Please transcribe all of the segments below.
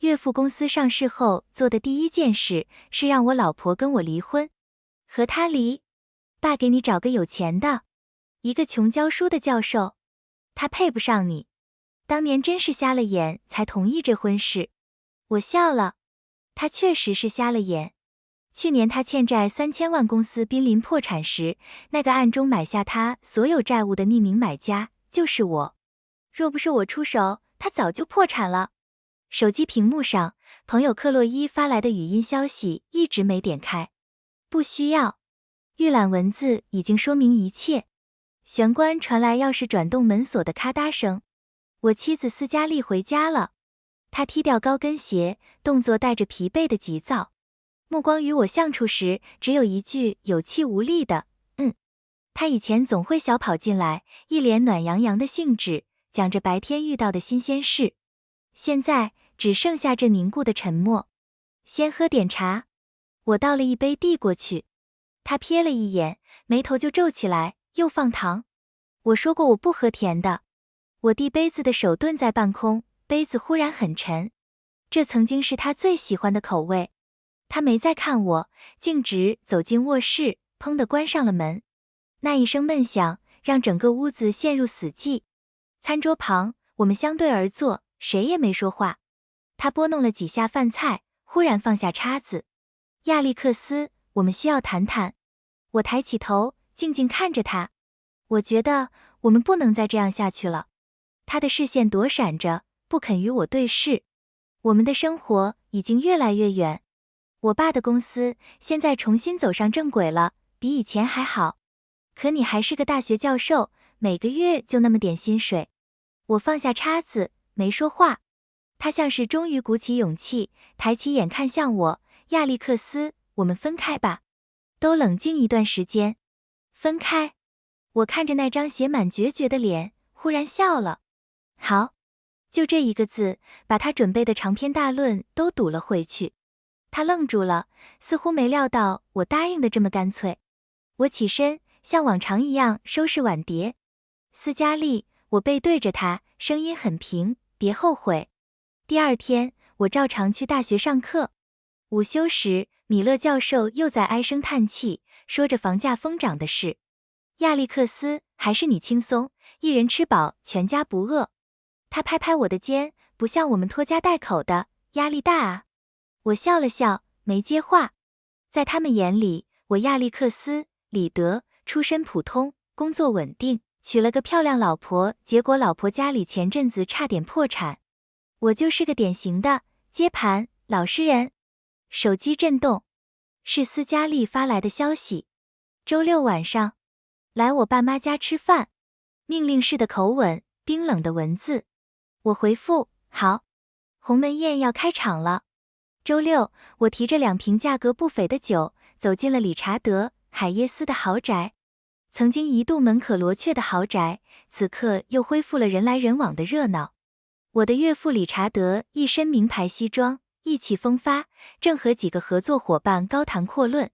岳父公司上市后做的第一件事是让我老婆跟我离婚。和他离？爸给你找个有钱的，一个穷教书的教授，他配不上你。当年真是瞎了眼才同意这婚事。我笑了，他确实是瞎了眼。去年他欠债3000万，公司濒临破产时，那个暗中买下他所有债务的匿名买家就是我。若不是我出手，他早就破产了。手机屏幕上，朋友克洛伊发来的语音消息一直没点开。不需要，预览文字已经说明一切。玄关传来钥匙转动门锁的咔嗒声。我妻子斯嘉丽回家了，她踢掉高跟鞋，动作带着疲惫的急躁，目光与我相处时只有一句有气无力的她以前总会小跑进来，一脸暖洋洋的兴致，讲着白天遇到的新鲜事，现在只剩下这凝固的沉默。先喝点茶。我倒了一杯递过去，她瞥了一眼，眉头就皱起来，又放糖。我说过我不喝甜的。我递杯子的手顿在半空，杯子忽然很沉。这曾经是他最喜欢的口味。他没再看我，径直走进卧室，砰地关上了门。那一声闷响，让整个屋子陷入死寂。餐桌旁，我们相对而坐，谁也没说话。他拨弄了几下饭菜，忽然放下叉子。亚历克斯，我们需要谈谈。我抬起头，静静看着他。我觉得我们不能再这样下去了。他的视线躲闪着，不肯与我对视。我们的生活已经越来越远。我爸的公司现在重新走上正轨了，比以前还好。可你还是个大学教授，每个月就那么点薪水。我放下叉子，没说话。他像是终于鼓起勇气，抬起眼看向我。亚历克斯，我们分开吧。都冷静一段时间。分开？我看着那张写满决绝的脸，忽然笑了。好，就这一个字，把他准备的长篇大论都堵了回去。他愣住了，似乎没料到我答应的这么干脆。我起身，像往常一样收拾碗碟。斯嘉丽，我背对着他，声音很平，别后悔。第二天，我照常去大学上课。午休时，米勒教授又在唉声叹气，说着房价疯涨的事。亚历克斯，还是你轻松，一人吃饱，全家不饿。他拍拍我的肩，不像我们拖家带口的，压力大啊。我笑了笑，没接话。在他们眼里，我亚历克斯，李德，出身普通，工作稳定，娶了个漂亮老婆，结果老婆家里前阵子差点破产。我就是个典型的接盘老实人。手机震动，是斯嘉丽发来的消息。周六晚上，来我爸妈家吃饭。命令式的口吻，冰冷的文字。我回复，好。鸿门宴要开场了。周六，我提着2瓶价格不菲的酒，走进了理查德·海耶斯的豪宅。曾经一度门可罗雀的豪宅，此刻又恢复了人来人往的热闹。我的岳父理查德一身名牌西装，意气风发，正和几个合作伙伴高谈阔论。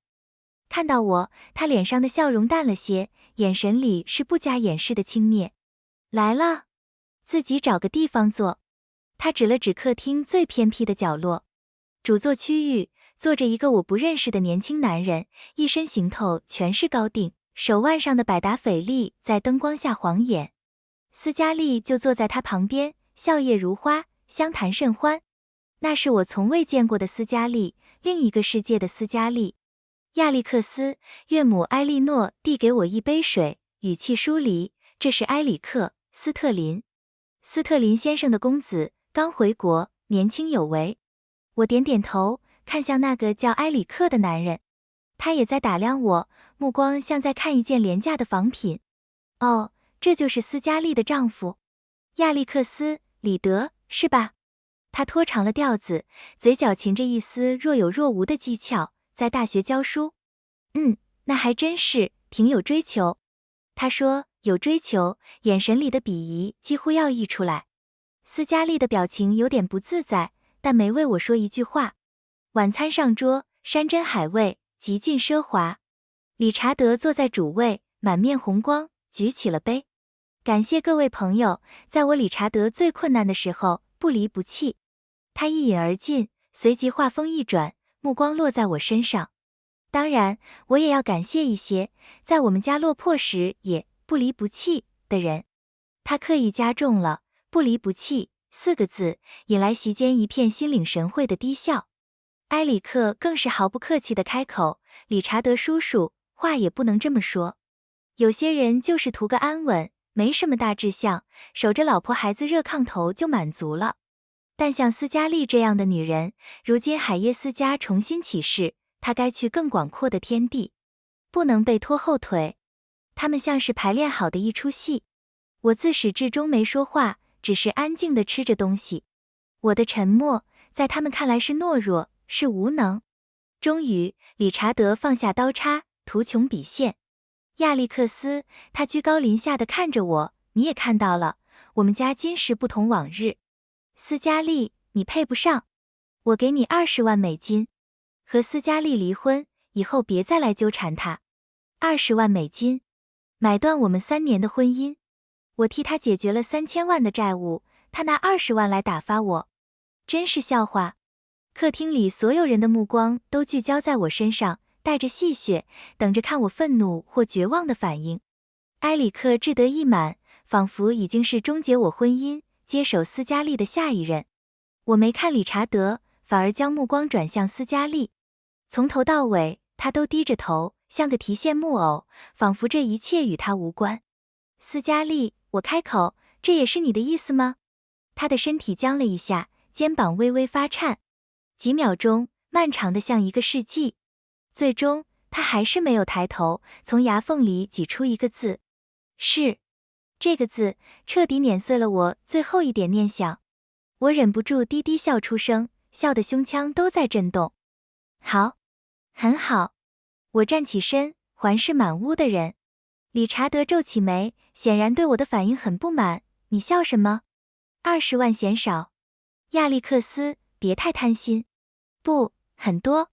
看到我，他脸上的笑容淡了些，眼神里是不加掩饰的轻蔑。来了，自己找个地方坐。他指了指客厅最偏僻的角落。主座区域坐着一个我不认识的年轻男人，一身行头全是高定，手腕上的百达翡丽在灯光下晃眼。斯嘉丽就坐在他旁边，笑靥如花，相谈甚欢。那是我从未见过的斯嘉丽，另一个世界的斯嘉丽。亚历克斯，岳母埃莉诺递给我一杯水，语气疏离，这是埃里克·斯特林。斯特林先生的公子，刚回国，年轻有为。我点点头，看向那个叫埃里克的男人。他也在打量我，目光像在看一件廉价的仿品。哦，这就是斯嘉丽的丈夫，亚历克斯·李德，是吧？他拖长了调子，嘴角噙着一丝若有若无的讥诮，在大学教书。那还真是，挺有追求。他说有追求，眼神里的鄙夷几乎要溢出来。斯嘉丽的表情有点不自在，但没为我说一句话。晚餐上桌，山珍海味，极尽奢华。理查德坐在主位，满面红光，举起了杯。感谢各位朋友，在我理查德最困难的时候不离不弃。他一饮而尽，随即话锋一转，目光落在我身上。当然，我也要感谢一些在我们家落魄时也不离不弃的人。他刻意加重了不离不弃4个字，引来席间一片心领神会的低笑。埃里克更是毫不客气地开口，理查德叔叔，话也不能这么说。有些人就是图个安稳，没什么大志向，守着老婆孩子热炕头就满足了。但像斯嘉丽这样的女人，如今海耶斯家重新起事，她该去更广阔的天地，不能被拖后腿。他们像是排练好的一出戏。我自始至终没说话，只是安静地吃着东西。我的沉默，在他们看来是懦弱，是无能。终于，理查德放下刀叉，图穷匕现。亚历克斯，他居高临下地看着我，你也看到了，我们家今时不同往日。斯嘉丽，你配不上。我给你20万美金，和斯嘉丽离婚，以后别再来纠缠他。20万美金，买断我们3年的婚姻。我替他解决了3000万的债务，他拿20万来打发我，真是笑话。客厅里所有人的目光都聚焦在我身上，带着戏谑，等着看我愤怒或绝望的反应。埃里克志得意满，仿佛已经是终结我婚姻，接手斯嘉丽的下一任。我没看理查德，反而将目光转向斯嘉丽。从头到尾，他都低着头，像个提线木偶，仿佛这一切与他无关。斯嘉丽，我开口，这也是你的意思吗？他的身体僵了一下，肩膀微微发颤。几秒钟，漫长的像一个世纪。最终，他还是没有抬头，从牙缝里挤出一个字：是。这个字彻底碾碎了我最后一点念想。我忍不住低低笑出声，笑得胸腔都在震动。好，很好。我站起身，环视满屋的人。理查德皱起眉，显然对我的反应很不满。你笑什么？20万嫌少。亚历克斯，别太贪心。不，很多。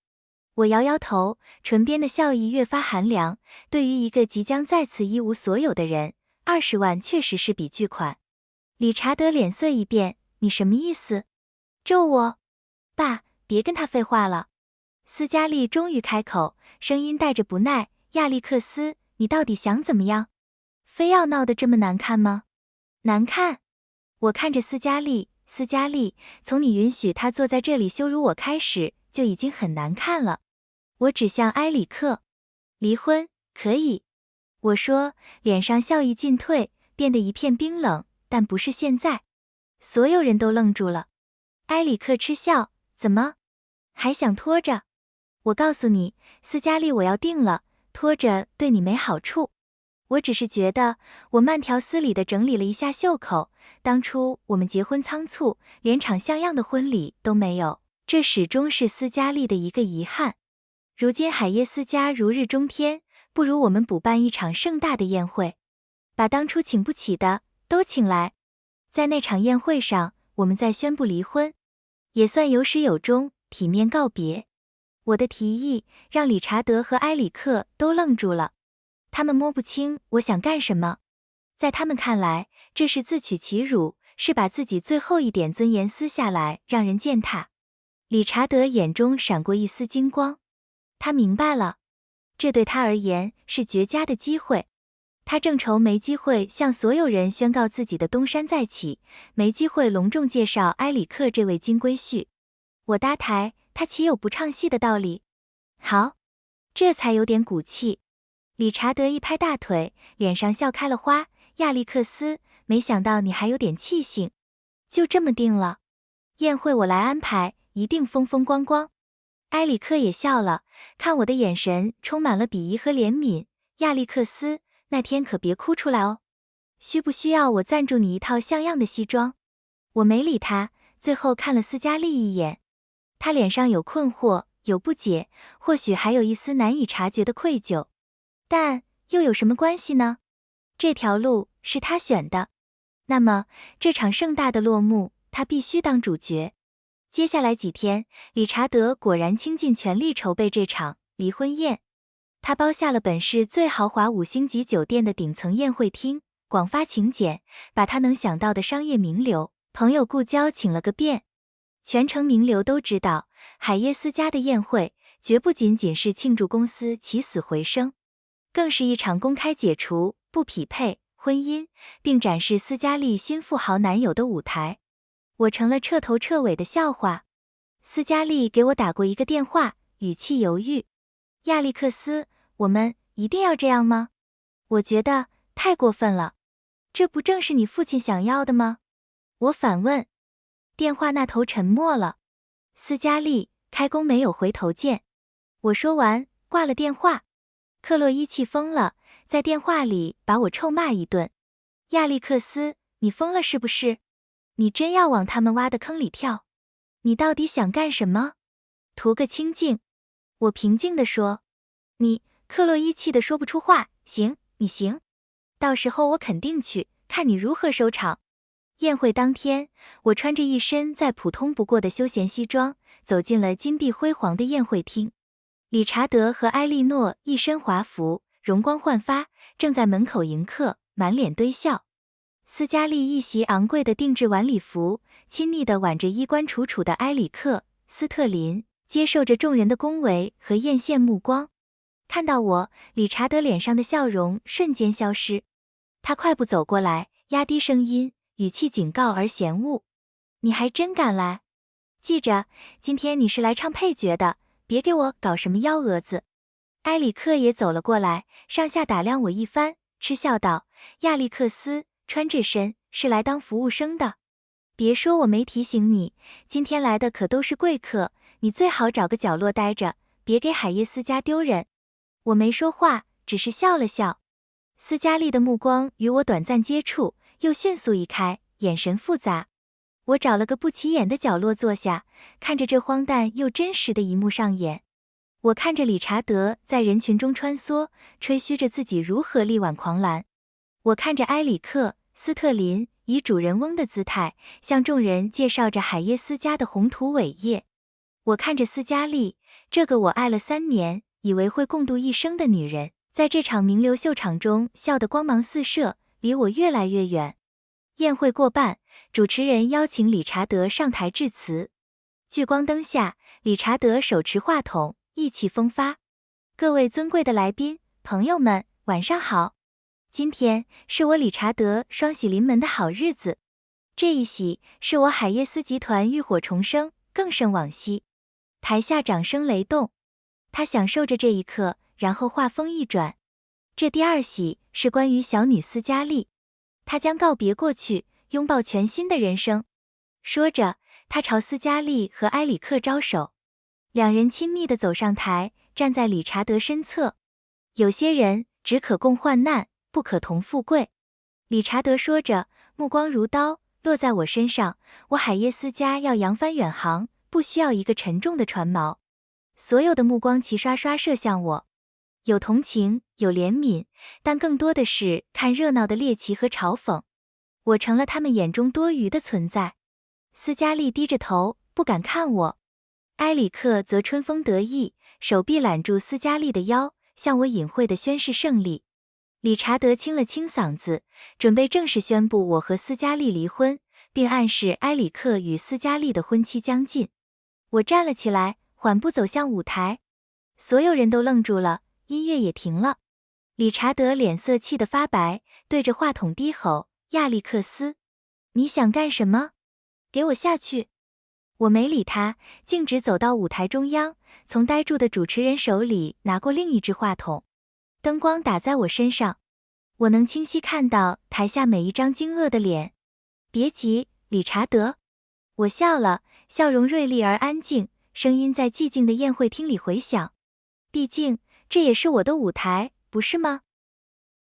我摇摇头，唇边的笑意越发寒凉。对于一个即将再次一无所有的人，20万确实是笔巨款。理查德脸色一变，你什么意思？咒我？爸，别跟他废话了。斯嘉丽终于开口，声音带着不耐，亚历克斯，你到底想怎么样？非要闹得这么难看吗？难看？我看着斯嘉丽，斯嘉丽，从你允许他坐在这里羞辱我开始，就已经很难看了。我指向埃里克，离婚，可以。我说，脸上笑意尽退，变得一片冰冷，但不是现在。所有人都愣住了。埃里克嗤笑，怎么？还想拖着？我告诉你，斯嘉丽，我要定了，拖着对你没好处。我只是觉得，我慢条斯理地整理了一下袖口，当初我们结婚仓促，连场像样的婚礼都没有，这始终是斯嘉丽的一个遗憾。如今海耶斯家如日中天，不如我们补办一场盛大的宴会，把当初请不起的都请来。在那场宴会上，我们再宣布离婚，也算有始有终，体面告别。我的提议让理查德和埃里克都愣住了，他们摸不清我想干什么。在他们看来，这是自取其辱，是把自己最后一点尊严撕下来让人践踏。理查德眼中闪过一丝金光，他明白了，这对他而言是绝佳的机会。他正愁没机会向所有人宣告自己的东山再起，没机会隆重介绍埃里克这位金龟婿。我搭台，他岂有不唱戏的道理？好，这才有点骨气。理查德一拍大腿，脸上笑开了花。亚历克斯，没想到你还有点气性。就这么定了，宴会我来安排，一定风风光光。埃里克也笑了，看我的眼神充满了鄙夷和怜悯。亚历克斯，那天可别哭出来哦。需不需要我赞助你一套像样的西装？我没理他，最后看了斯嘉丽一眼。他脸上有困惑，有不解，或许还有一丝难以察觉的愧疚。但又有什么关系呢？这条路是他选的，那么这场盛大的落幕，他必须当主角。接下来几天，理查德果然倾尽全力筹备这场离婚宴。他包下了本市最豪华5星级酒店的顶层宴会厅，广发请柬，把他能想到的商业名流、朋友故交请了个遍。全城名流都知道，海耶斯家的宴会绝不仅仅是庆祝公司起死回生，更是一场公开解除不匹配婚姻，并展示斯嘉丽新富豪男友的舞台。我成了彻头彻尾的笑话。斯嘉丽给我打过一个电话，语气犹豫。亚历克斯，我们一定要这样吗？我觉得太过分了。这不正是你父亲想要的吗？我反问。电话那头沉默了。斯嘉丽，开弓没有回头箭。我说完，挂了电话。克洛伊气疯了，在电话里把我臭骂一顿。亚历克斯，你疯了是不是？你真要往他们挖的坑里跳？你到底想干什么？图个清静。我平静地说。克洛伊气得说不出话。行，你行。到时候我肯定去，看你如何收场。宴会当天，我穿着一身再普通不过的休闲西装，走进了金碧辉煌的宴会厅。理查德和埃莉诺一身华服，容光焕发，正在门口迎客，满脸堆笑。斯嘉丽一袭昂贵的定制晚礼服，亲昵地挽着衣冠楚楚的埃里克·斯特林，接受着众人的恭维和艳羡目光。看到我，理查德脸上的笑容瞬间消失。他快步走过来，压低声音，语气警告而嫌恶：“你还真敢来！记着，今天你是来唱配角的，别给我搞什么幺蛾子。”埃里克也走了过来，上下打量我一番，嗤笑道：“亚历克斯，穿这身是来当服务生的。别说我没提醒你，今天来的可都是贵客，你最好找个角落待着，别给海耶斯家丢人。”我没说话，只是笑了笑。斯嘉丽的目光与我短暂接触，又迅速移开，眼神复杂。我找了个不起眼的角落坐下，看着这荒诞又真实的一幕上演。我看着理查德在人群中穿梭，吹嘘着自己如何力挽狂澜。我看着埃里克·斯特林以主人翁的姿态，向众人介绍着海耶斯家的宏图伟业。我看着斯嘉丽，这个我爱了3年，以为会共度一生的女人，在这场名流秀场中笑得光芒四射，离我越来越远。宴会过半，主持人邀请理查德上台致辞。聚光灯下，理查德手持话筒，意气风发：“各位尊贵的来宾，朋友们，晚上好！今天是我理查德双喜临门的好日子。这一喜是我海耶斯集团浴火重生，更胜往昔。”台下掌声雷动。他享受着这一刻，然后话锋一转：“这第2喜是关于小女斯嘉丽，她将告别过去，拥抱全新的人生。”说着，他朝斯嘉丽和埃里克招手，两人亲密地走上台，站在理查德身侧。有些人只可共患难，不可同富贵。理查德说着，目光如刀，落在我身上。我海耶斯家要扬帆远航，不需要一个沉重的船锚。所有的目光齐刷刷射向我，有同情，有怜悯，但更多的是看热闹的猎奇和嘲讽。我成了他们眼中多余的存在。斯嘉丽低着头，不敢看我。埃里克则春风得意，手臂揽住斯嘉丽的腰，向我隐晦地宣誓胜利。理查德清了清嗓子，准备正式宣布我和斯嘉丽离婚，并暗示埃里克与斯嘉丽的婚期将近。我站了起来，缓步走向舞台。所有人都愣住了，音乐也停了。理查德脸色气得发白，对着话筒低吼：“亚历克斯，你想干什么？给我下去！”我没理他，径直走到舞台中央，从呆住的主持人手里拿过另一只话筒。灯光打在我身上，我能清晰看到台下每一张惊愕的脸。别急，理查德。我笑了，笑容锐利而安静，声音在寂静的宴会厅里回响。毕竟，这也是我的舞台，不是吗？